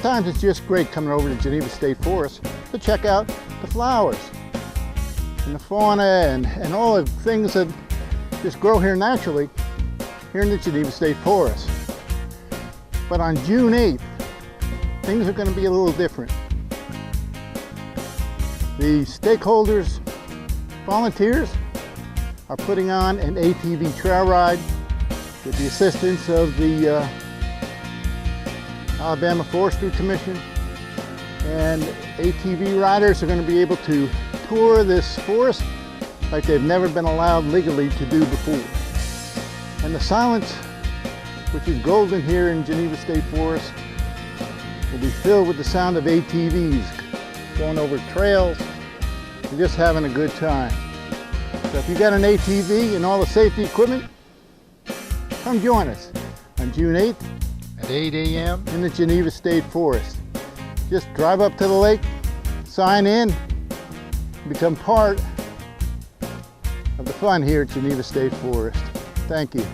sometimes it's just great coming over to Geneva State Forest to check out the flowers and the fauna and all the things that just grow here naturally here in the Geneva State Forest. But on June 8th, things are going to be a little different. The stakeholders, volunteers, are putting on an ATV trail ride with the assistance of the Alabama Forestry Commission, and ATV riders are going to be able to tour this forest like they've never been allowed legally to do before. And the silence, which is golden here in Geneva State Forest, will be filled with the sound of ATVs going over trails and just having a good time. So if you got an ATV and all the safety equipment, come join us on June 8th at 8 a.m. in the Geneva State Forest. Just drive up to the lake, sign in, become part of the fun here at Geneva State Forest. Thank you.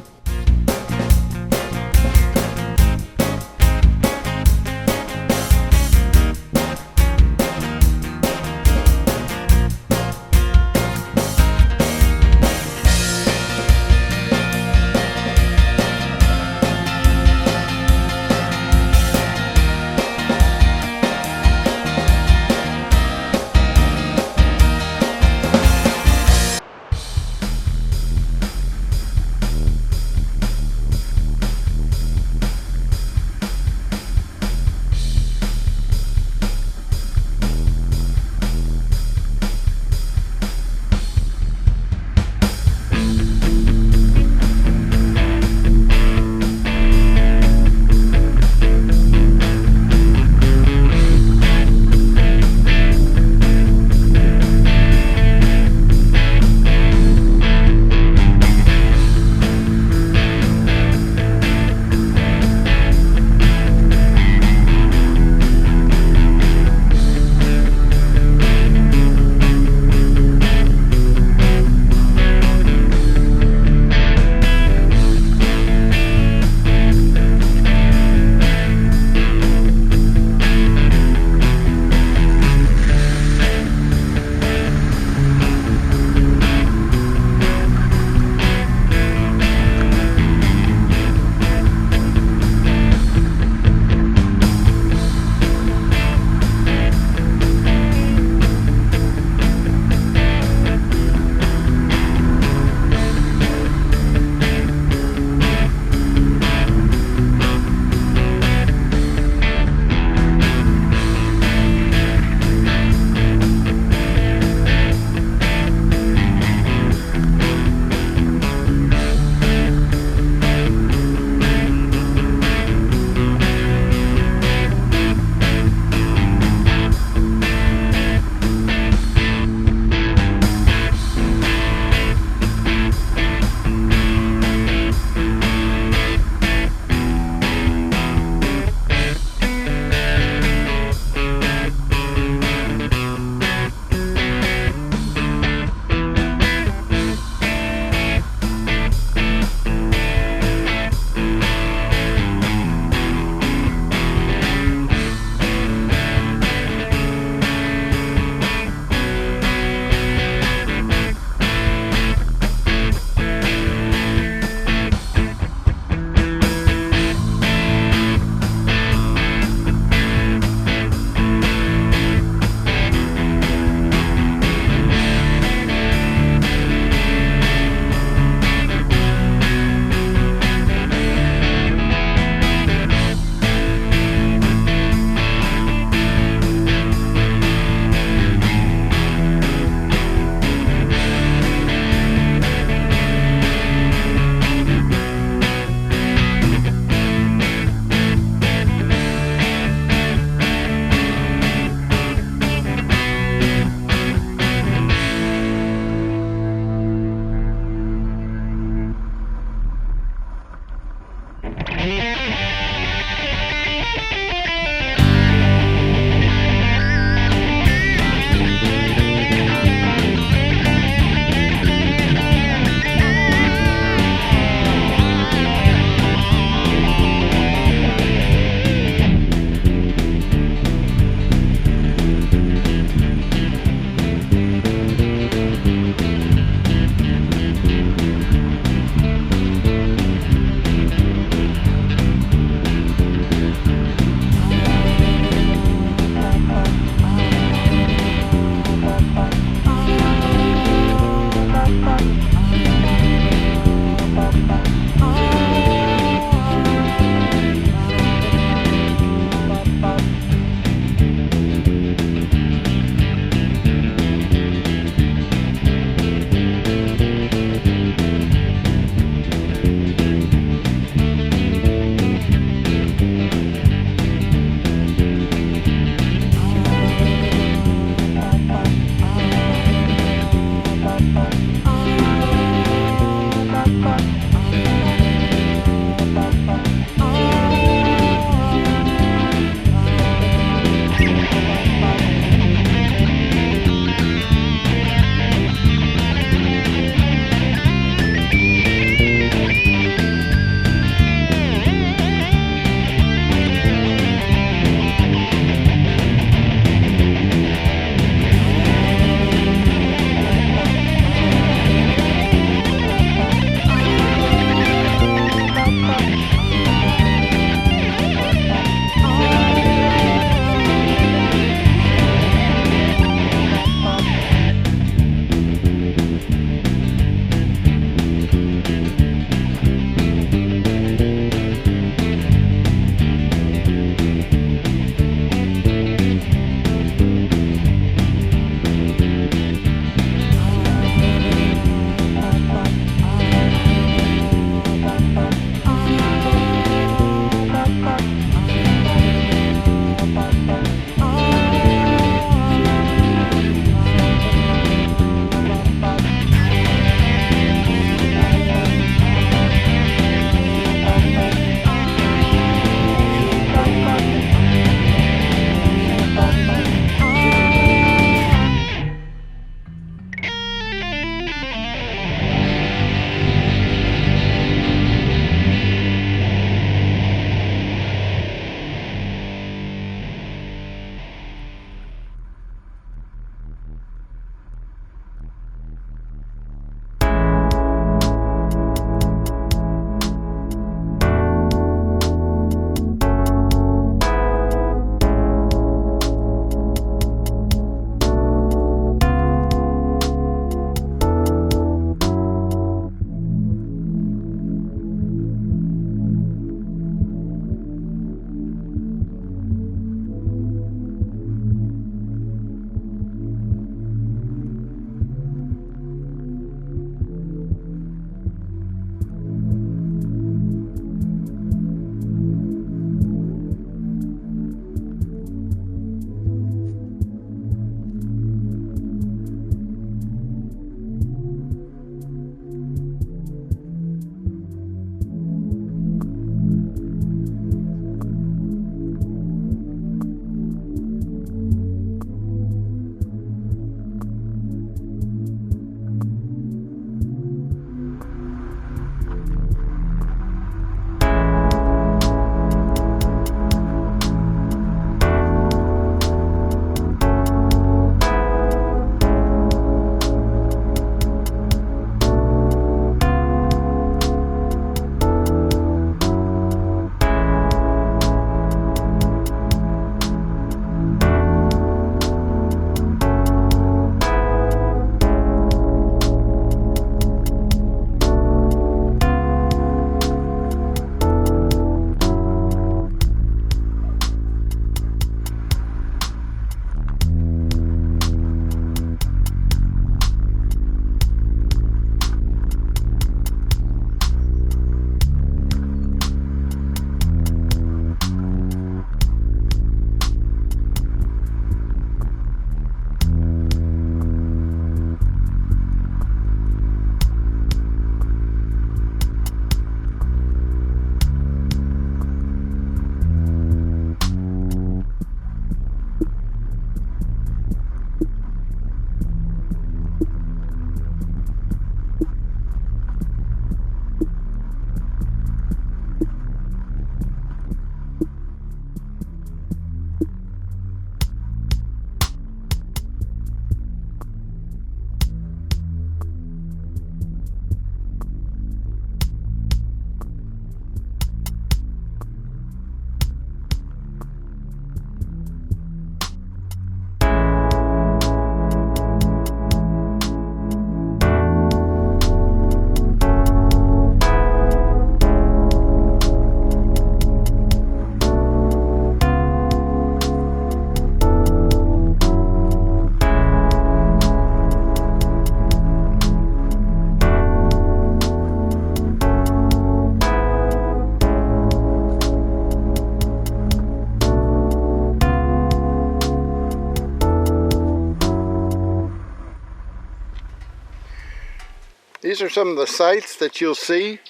These are some of the sights that you'll see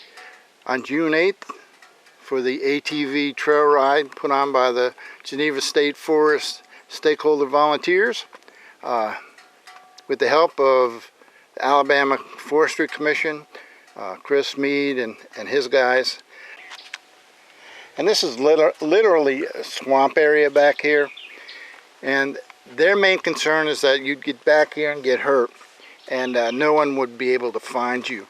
on June 8th for the ATV trail ride put on by the Geneva State Forest stakeholder volunteers with the help of the Alabama Forestry Commission, Chris Mead and his guys. And this is literally a swamp area back here. And their main concern is that you'd get back here and get hurt, and no one would be able to find you.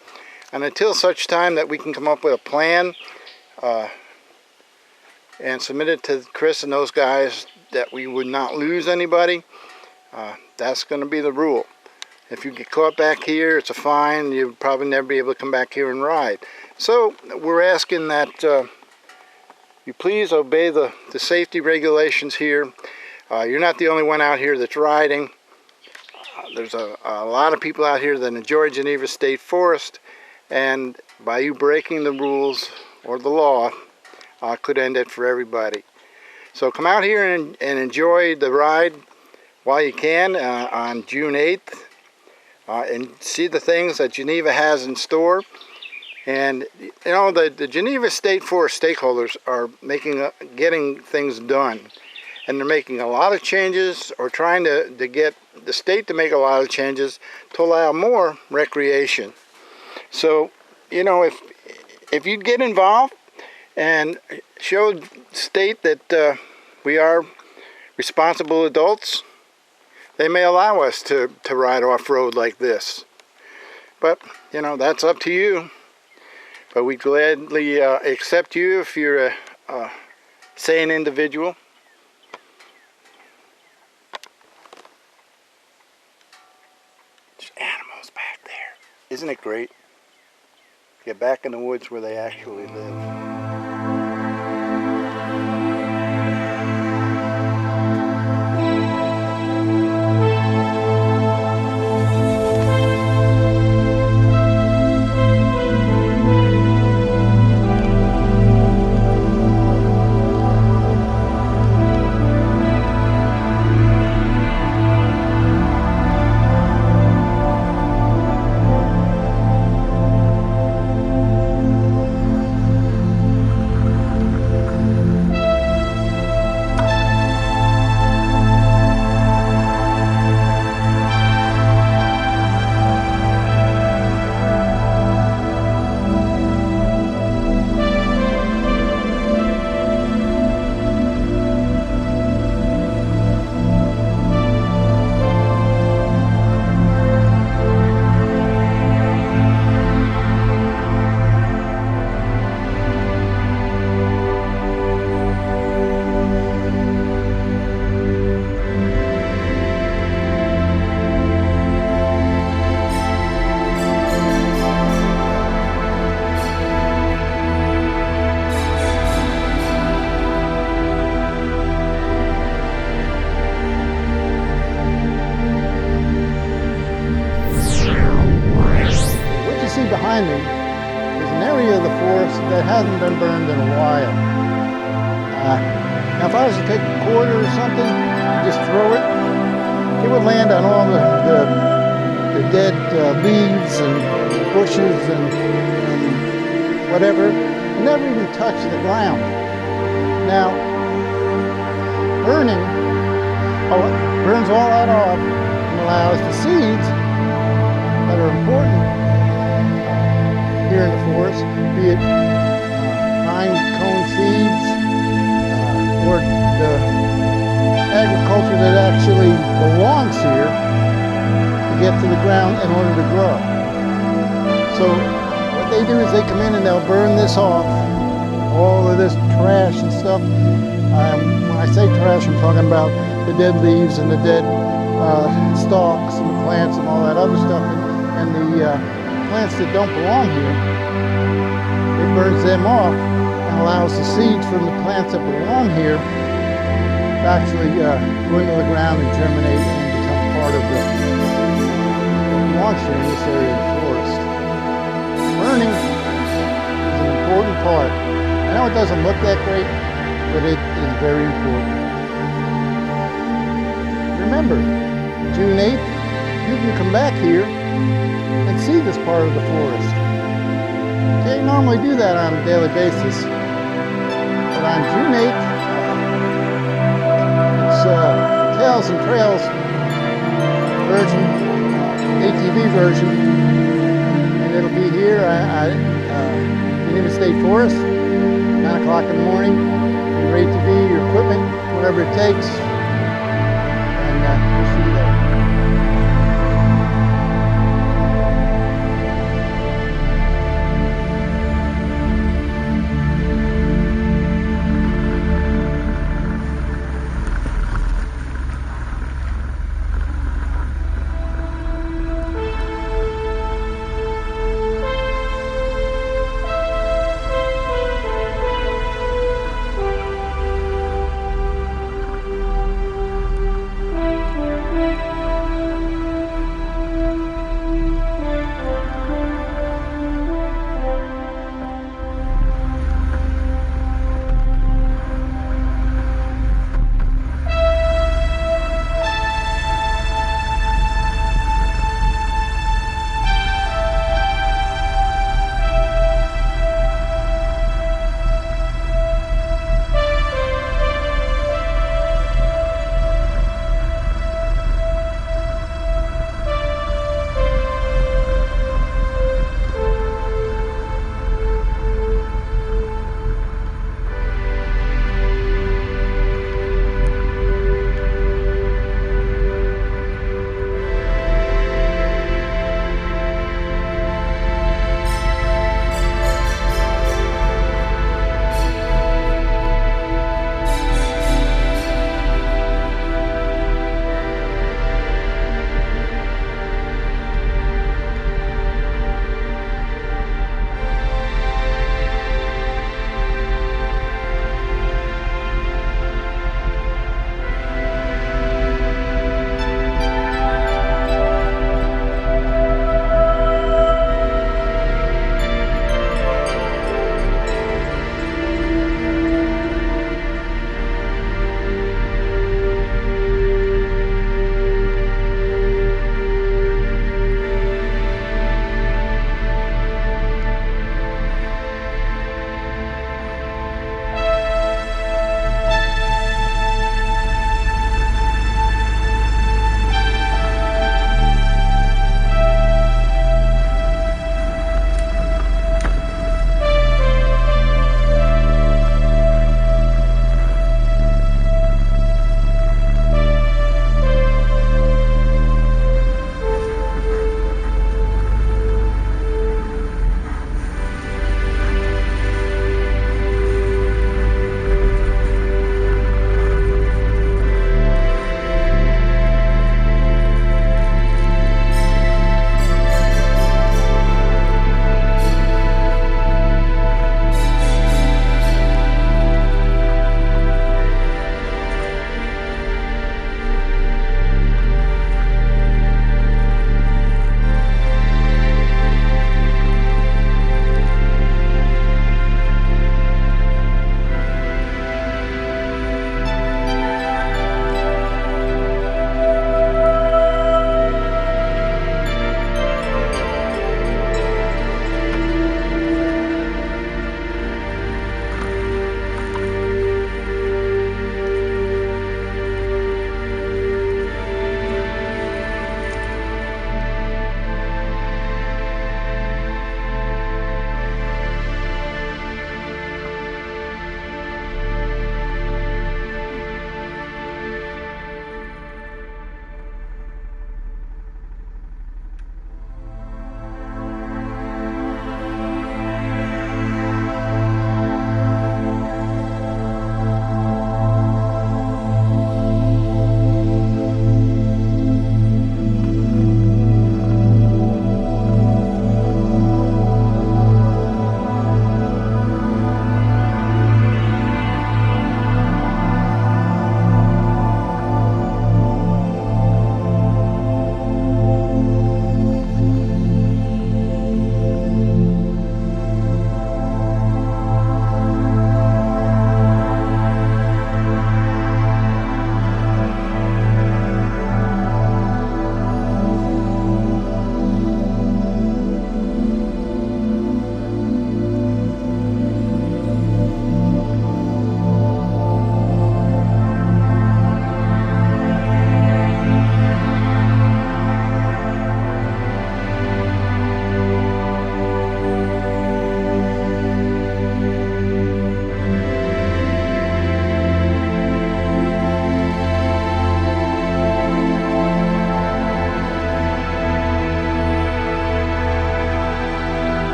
And until such time that we can come up with a plan and submit it to Chris and those guys that we would not lose anybody, that's going to be the rule. If you get caught back here, it's a fine. You'll probably never be able to come back here and ride. So we're asking that you please obey the safety regulations here. You're not the only one out here that's riding. There's a lot of people out here that enjoy Geneva State Forest, and by you breaking the rules or the law, could end it for everybody. So come out here and enjoy the ride while you can on June 8th and see the things that Geneva has in store. And you know, the Geneva State Forest stakeholders are getting things done. And they're making a lot of changes, or trying to get the state to make a lot of changes to allow more recreation. So, you know, if you'd get involved and show the state that we are responsible adults, they may allow us to ride off-road like this. But, you know, that's up to you. But we gladly accept you if you're a sane individual. Animals back there. Isn't it great? Get back in the woods where they actually live. Behind me is an area of the forest that hasn't been burned in a while. Now if I was to take a quarter or something and just throw it, it would land on all the dead leaves and bushes and whatever, and never even touch the ground. Now, burning burns all that off and allows the seeds that are important here in the forest, be it pine cone seeds or the agriculture that actually belongs here, to get to the ground in order to grow. So what they do is they come in and they'll burn this off, all of this trash and stuff. When I say trash, I'm talking about the dead leaves and the dead stalks and the plants and all that other stuff, and the plants that don't belong here. It burns them off and allows the seeds from the plants that belong here to actually go into the ground and germinate and become part of the monster in this area of the forest. Burning is an important part. I know it doesn't look that great, but it is very important. Remember, June 8th, you can come back here and see this part of the forest. Can't normally do that on a daily basis, but on June 8th, it's Miles and Trails version, ATV version, and it'll be here at Geneva State Forest, 9 o'clock in the morning. Your ATV, your equipment, whatever it takes, and we'll see you there.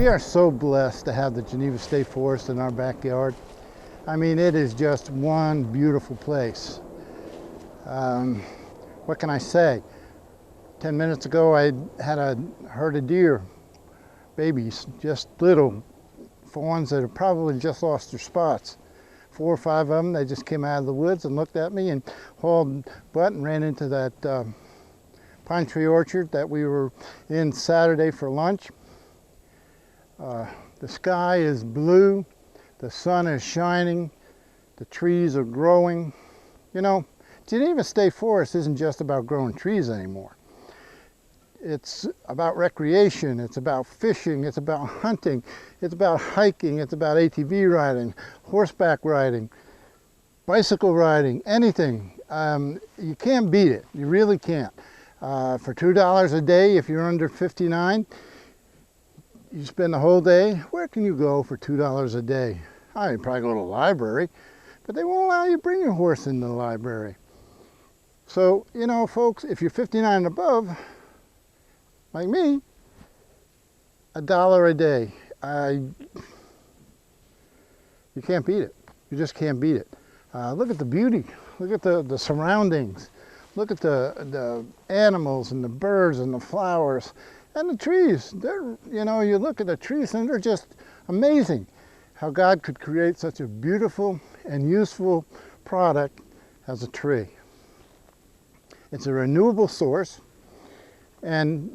We are so blessed to have the Geneva State Forest in our backyard. I mean, it is just one beautiful place. What can I say? 10 minutes ago, I had a herd of deer, babies, just little fawns that have probably just lost their spots. 4 or 5 of them, they just came out of the woods and looked at me and hauled butt and ran into that pine tree orchard that we were in Saturday for lunch. The sky is blue, the sun is shining, the trees are growing. You know, Geneva State Forest isn't just about growing trees anymore. It's about recreation, it's about fishing, it's about hunting, it's about hiking, it's about ATV riding, horseback riding, bicycle riding, anything. You can't beat it, you really can't. For $2 a day, if you're under 59, you spend the whole day. Where can you go for $2 a day? You probably go to the library, but they won't allow you to bring your horse in the library. So, you know, folks, if you're 59 and above, like me, $1 a day. You can't beat it. You just can't beat it. Look at the beauty. Look at the surroundings. Look at the animals and the birds and the flowers and the trees. They're, you know, you look at the trees and they're just amazing. How God could create such a beautiful and useful product as a tree. It's a renewable source, and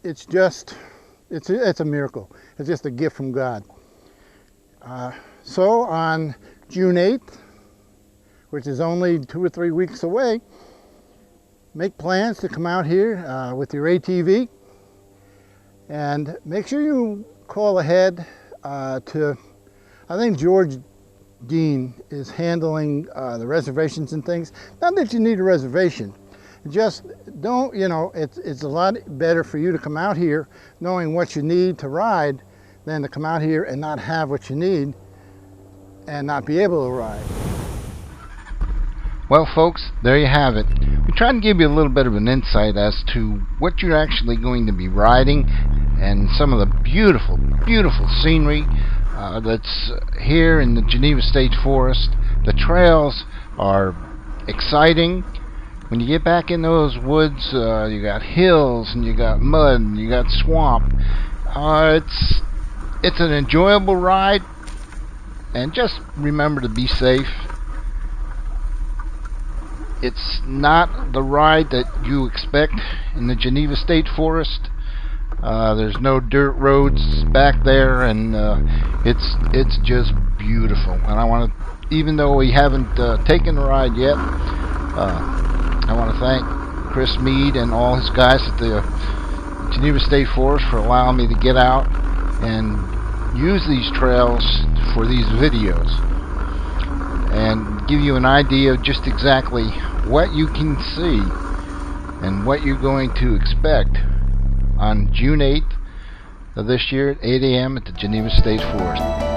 it's a miracle. It's just a gift from God. So on June 8th, which is only 2 or 3 weeks away, make plans to come out here with your ATV, and make sure you call ahead to, I think George Dean is handling the reservations and things. Not that you need a reservation. Just don't, you know, it's a lot better for you to come out here knowing what you need to ride than to come out here and not have what you need and not be able to ride. Well, folks, there you have it. We tried to give you a little bit of an insight as to what you're actually going to be riding and some of the beautiful, beautiful scenery that's here in the Geneva State Forest. The trails are exciting. When you get back in those woods, you got hills and you got mud and you got swamp. It's an enjoyable ride, and just remember to be safe. It's not the ride that you expect in the Geneva State Forest. There's no dirt roads back there, and it's just beautiful. And I want to, even though we haven't taken the ride yet, I want to thank Chris Mead and all his guys at the Geneva State Forest for allowing me to get out and use these trails for these videos and give you an idea of just exactly what you can see and what you're going to expect on June 8th of this year at 8 a.m. at the Geneva State Forest.